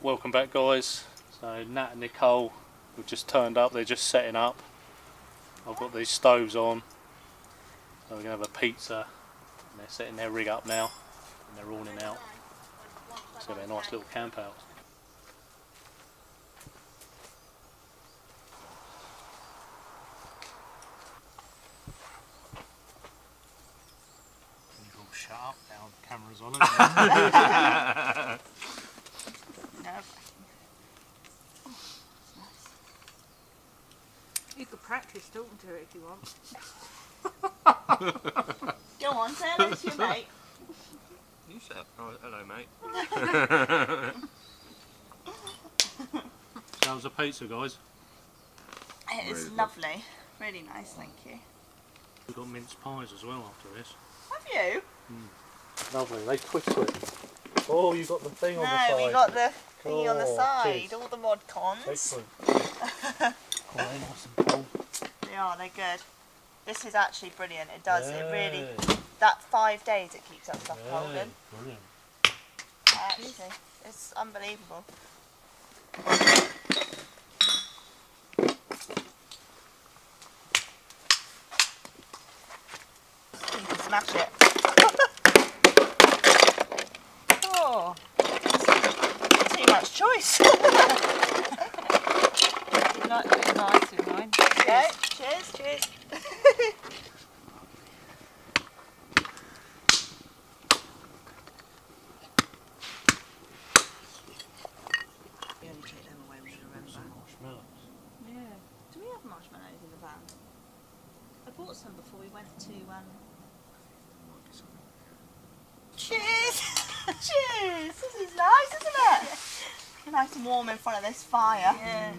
Welcome back, guys. So Nat and Nicole have just turned up, they're just setting up. I've got these stoves on, so we're going to have a pizza, and they're setting their rig up now, and they're awning out. It's going to be a nice little camp out. You've all shut up now, the camera's on, isn't it? You could practice talking to it if you want. Go on, say hello to your mate. You said, oh, hello mate. So how's the pizza, guys? It is lovely. Really nice, thank you. We've got mince pies as well after this. Have you? Lovely, they twist it. Oh, you've got the thing on the side. No, we got the thingy on the Oh, side, cheers. all the mod cons. Excellent. Oh, they're nice and cold. They are, they're good. This is actually brilliant. It does, it really, Yeah. that 5 days it keeps that stuff Yeah, golden. brilliant. Actually, it's unbelievable. You can smash it. Oh, too much choice. Nice in mine. Okay, cheers, cheers. We only take them away, we should remember. Some marshmallows. Yeah. Do we have marshmallows in the van? I bought some before we went to Cheers! Cheers! This is nice, isn't it? Nice and warm in front of this fire. Yeah.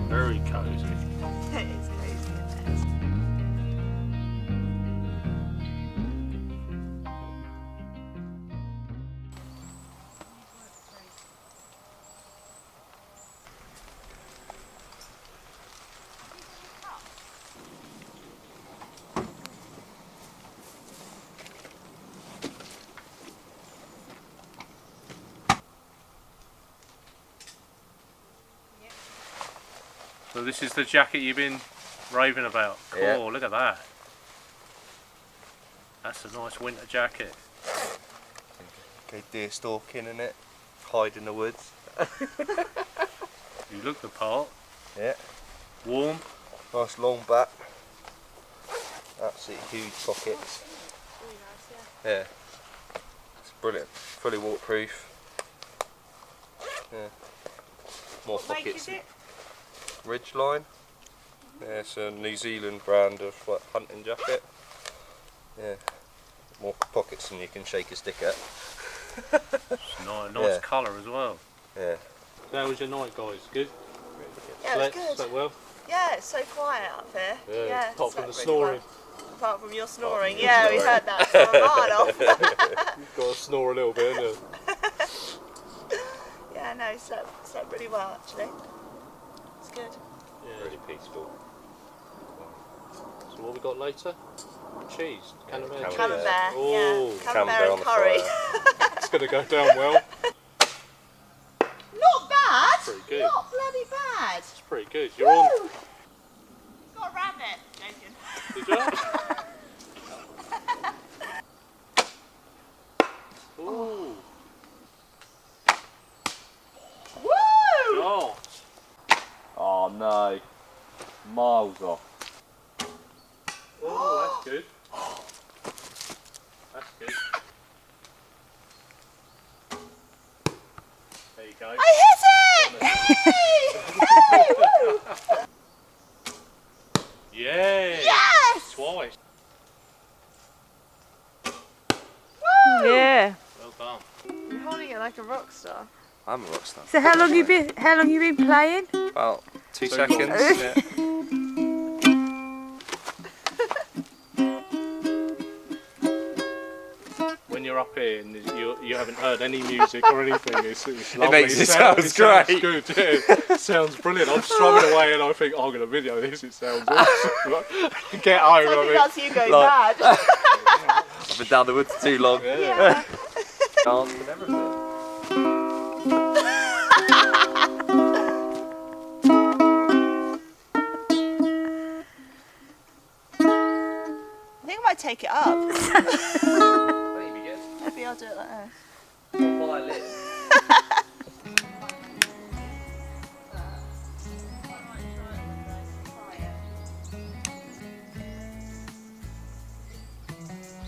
Very cosy. It is crazy, isn't it? So this is the jacket you've been raving about. Cool, Yeah. look at that. That's a nice winter jacket. Go deer stalking in it, hide in the woods. You look the part. Yeah, Warm. nice long back. Absolutely huge pockets. Really nice, yeah. Yeah, it's brilliant. Fully waterproof. Yeah, more What make pockets. is it? Ridgeline. Yeah, it's a New Zealand brand of hunting jacket. Yeah, more pockets than you can shake a stick at. It's nice Yeah. colour as well. Yeah. So how was your night, guys? Good? Yeah, it was good. Slept well? Yeah, it's so quiet up here. Yeah, apart from the slept really snoring. well. Apart from your snoring. your Yeah, we snoring. heard that from a mile off. You've got to snore a little bit, haven't you? Yeah, no, slept really well actually. It's good. Yeah. Really peaceful. So what we got later? Cheese. Camembert. Camembert. cheese. Camembert, Oh, yeah. Camembert on and the curry. fire. it's going to go down well. Not bad. Pretty good. Not bloody bad. It's pretty good. You're on. Woo! Got a rabbit. Joking. Did you? Ooh. Woo! Oh. Oh no, miles off. Oh, that's good. That's good. There you go. I hit it! Yay! Woo! Yeah. Yes! Twice. Woo! Yeah. Well done. think you're like a rock star. I'm a rock star. So how long you been playing? About 2 2 seconds. minutes. Yeah. When you're up here and you haven't heard any music or anything, it's lovely. makes it sound it sounds great. good, yeah. Sounds brilliant. I'm strumming away and I think, oh, I'm going to video this, it sounds awesome. Get home, I think that's you going Like- mad. I've been down the woods too long. Yeah. Dance and everything. I think I might take it up. Maybe yes. Maybe I'll do it like this. Violin.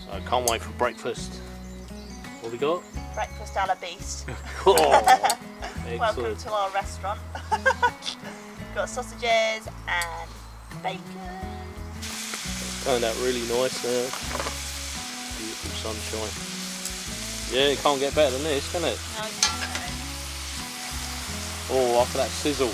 So I can't wait for breakfast. What we got? Breakfast a la beast. Oh, Welcome excellent. to our restaurant. Got sausages and bacon. Turned out really nice now. Beautiful sunshine. Yeah, it can't get better than this, can it? Oh, after that sizzle.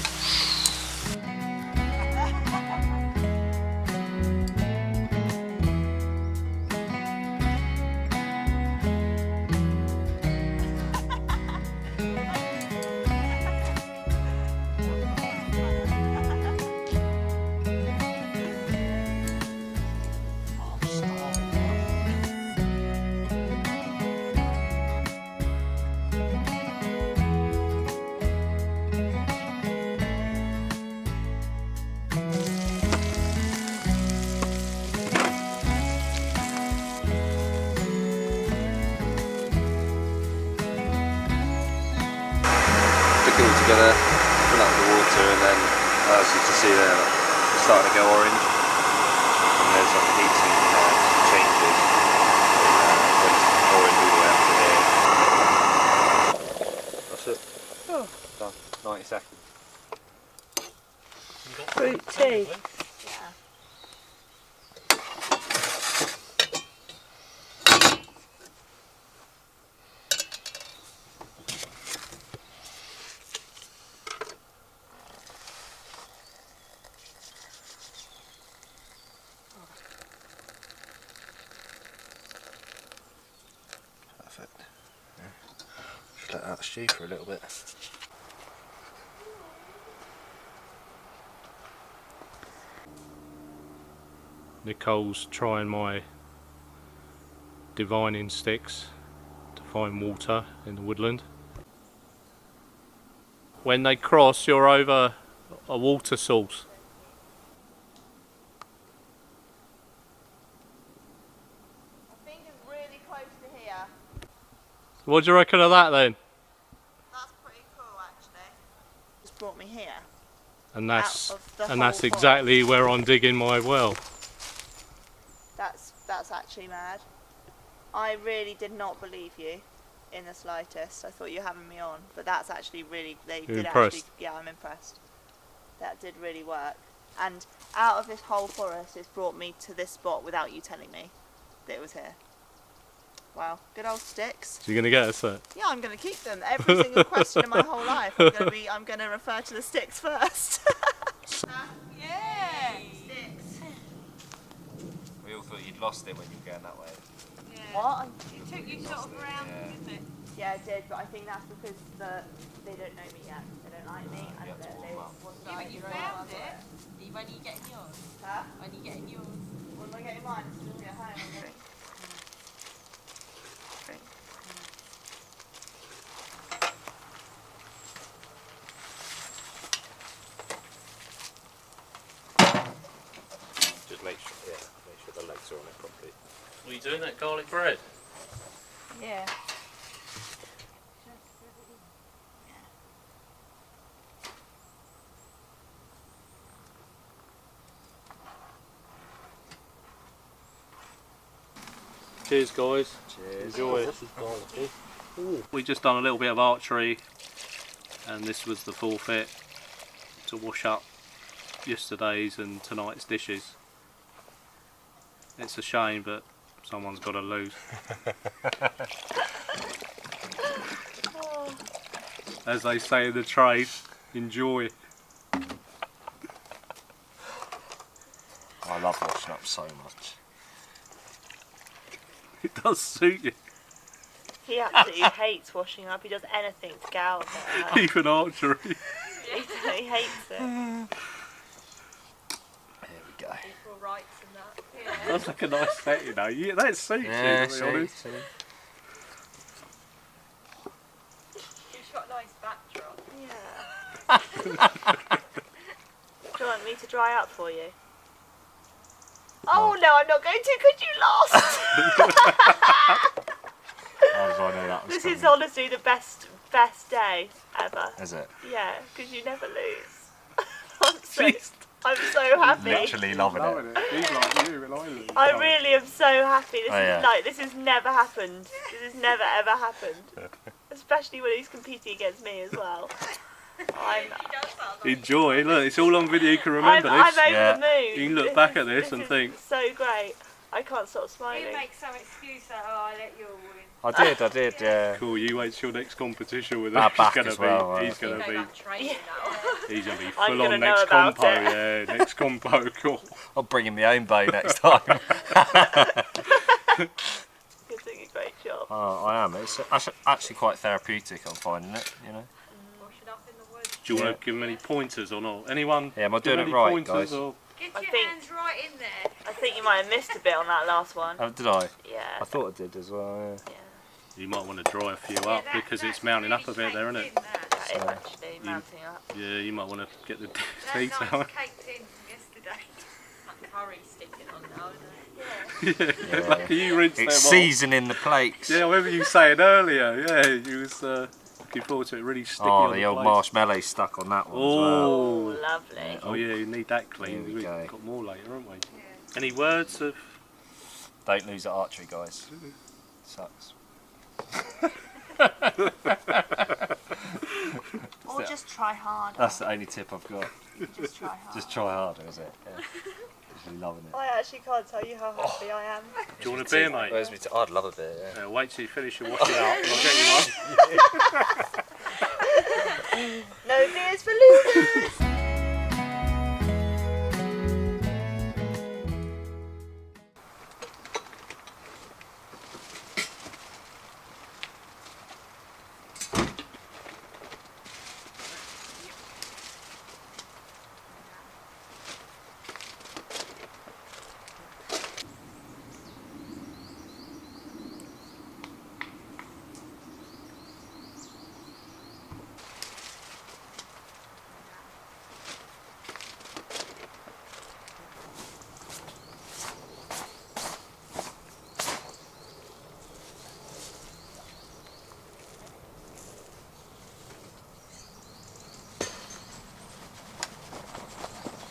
Stick it all together, fill up the water, and then as you can see there, it's starting to go orange. And there's like the heat sink in there, it changes. When it's orange all the way up to here. That's it. Oh. Done. 90 seconds. Fruit tea. Yeah. Perfect. Yeah. Just let that stew for a little bit. Nicole's trying my divining sticks to find water in the woodland. When they cross, you're over a water source. I think it's really close to here. What do you reckon of that then? That's pretty cool actually. Just brought me here. And Out that's of the and that's whole exactly where I'm digging my well. That's actually mad. I really did not believe you in the slightest. I thought you were having me on, but that's actually really You're impressed? actually. Yeah, I'm impressed. That did really work. And out of this whole forest, it's brought me to this spot without you telling me that it was here. Wow, good old sticks. So you're gonna get us that? Yeah, I'm going to keep them. Every single question in my whole life, I'm going to refer to the sticks first. Yeah, sticks. We all thought you'd lost it when you were going that way. What? It took you sort of round, didn't it? Yeah, I did, but I think that's because they don't know me yet. They don't like me, and Yeah, it's they warm up. want to Yeah, but you found it. When are you getting yours? Huh? When are you getting yours? When am I getting mine? As soon as I get home, I'm going. Just make sure the legs are on it properly. Were you doing that garlic bread? Yeah. Cheers guys. Cheers. Enjoy it. We just done a little bit of archery and this was the forfeit to wash up yesterday's and tonight's dishes. It's a shame, but someone's got to lose. as they say in the trade, enjoy. I love washing up so much. It does suit you. He absolutely hates washing up. He does anything to get out of it. Even archery. He hates it. Here we go. Equal rights and that. Yeah. That's like a nice set, you know. Yeah, that suits you, to be honest. You've got a nice backdrop. Yeah. Do you want me to dry up for you? Oh no, I'm not going to because you lost! How did I know that was This coming? is honestly the best day ever. Is it? Yeah, because you never lose. Jeez. I'm so happy. Literally loving it. He's like you and I lose. I really am so happy. This Oh, is yeah. like this has never happened. This has never ever happened. Especially when he's competing against me as well. I'm He does that. Enjoy. Look, it's all on video. You can remember I'm this. over Yeah. the moon. You can look back at this and is think- so great. I can't stop You smiling. make some excuse that, oh, I let you all win. I did, yeah. Cool. You wait till your next competition with Ah, him. back He's as gonna well, be. right. He's gonna You be. know that training now. He's gonna be I'm full gonna on know next about compo. it. Yeah, next compo. Cool. I'll bring him my own bow next time. You're doing a great job. Oh, I am. It's actually quite therapeutic, I'm finding it, you know. Washing up in the woods. Do you want Yeah. to give him any pointers or not? Anyone? Yeah, am I give doing any it right, pointers guys? Or? Get I your think- hands right in there. I think you might have missed a bit on that last one. Oh, did I? Yeah. I thought I did as well, yeah. You might want to dry a few up because it's mounting up a bit there, isn't it? That is actually mounting up. Yeah, you might want to get the That's teeth nice out. caked in from yesterday. That curry sticking on now, isn't Yeah, lucky you rinsed them It's off. seasoning the plates. Yeah, I remember you saying earlier. Yeah, you was looking forward to it really sticky Oh, on the the old plate. marshmallow stuck on that one as well. Oh, Oh. lovely. Oh yeah, you need that clean. Here we We've go. got more later, haven't we? Yeah. Any words of? Don't lose at archery, guys. Sucks. Or just try harder. That's the only tip I've got. Just try harder. Just try harder, is it? Yeah. Just really loving it. I actually can't tell you how happy I am. Do you want a beer, mate? Where's me I'd love a beer, yeah. Wait till you finish your washing up and I'll get you one. No beers for losers.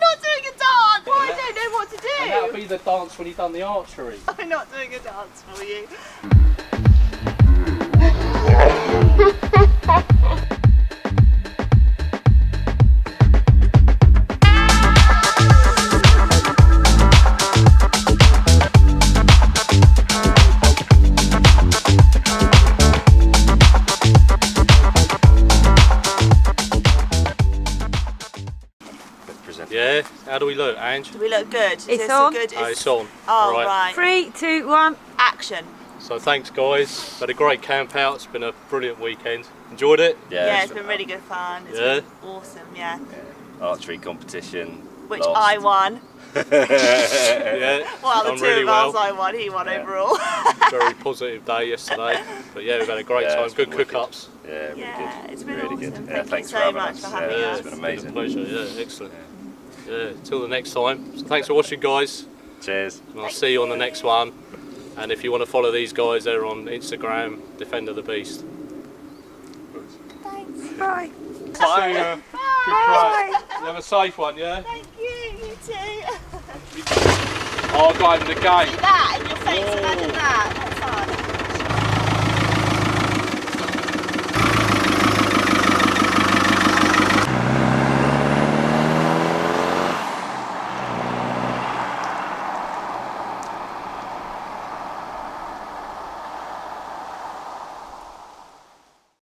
Not doing a dance. Well, I don't know what to And that'll do. be the dance when you've done the archery. I'm not doing a dance for you. Present. Yeah. How do we look, Ange? Do we look good? Is It's this on. A good, Oh, it's on. Oh, Right. right. 3, 2, 1. Action. So thanks, guys. Had a great camp out. It's been a brilliant weekend. Enjoyed it. Yeah, it's been really good fun. It's Yeah. been awesome, yeah. Archery competition. Which lost. I won. Yeah. Well, the done two really of well. us, I won. He won Yeah. overall. Very positive day yesterday. But yeah, we've had a great Yeah, time. it's Good been wicked. cook-ups. Yeah, really Yeah, good. it's been really awesome. good. Thank you Thanks so for having much us. for having yeah, us. It's been It's been amazing. a pleasure. Yeah, excellent. Yeah, till the next time. So thanks for watching, guys. Cheers. And I'll see you on the next one. And if you want to follow these guys, they're on Instagram, Defender the Beast. Thanks. Bye. Bye. Good crack. You have a safe one, yeah? Thank you. You too. Oh, I got him in the game. That in your face. Imagine that.